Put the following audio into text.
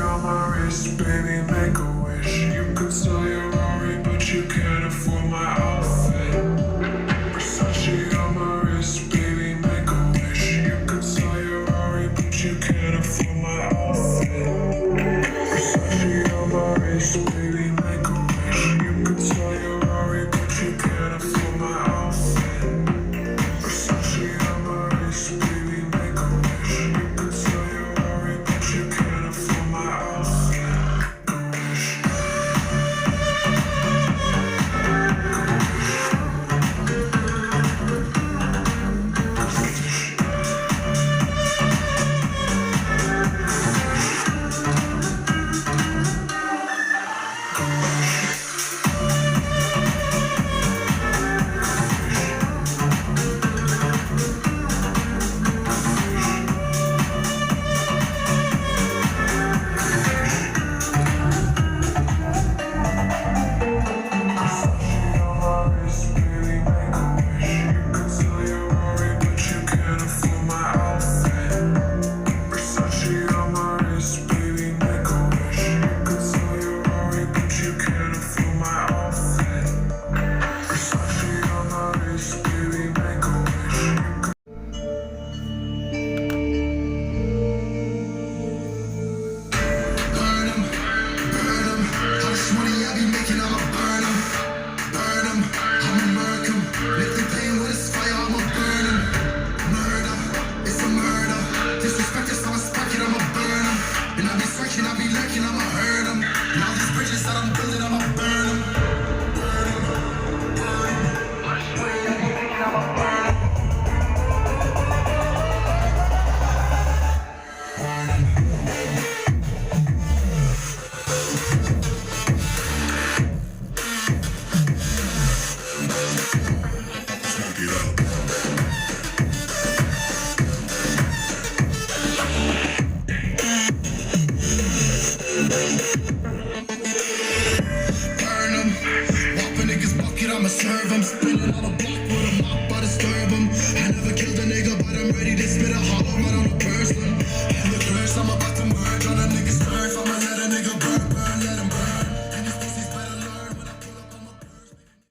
on my wrist, baby, make a wish. You could sell your Rari, but you can't afford my outfit. Versace on my wrist, baby, make a wish. You could sell your Rari, but you can't afford my outfit. Versace on my wrist, baby, make a wish. You could sell your Rari, but you can't afford my outfit. Versace on my wrist, baby, make a wish. You could sell your Rari, but you can't afford my outfit. I'ma be lurking, I'ma hurt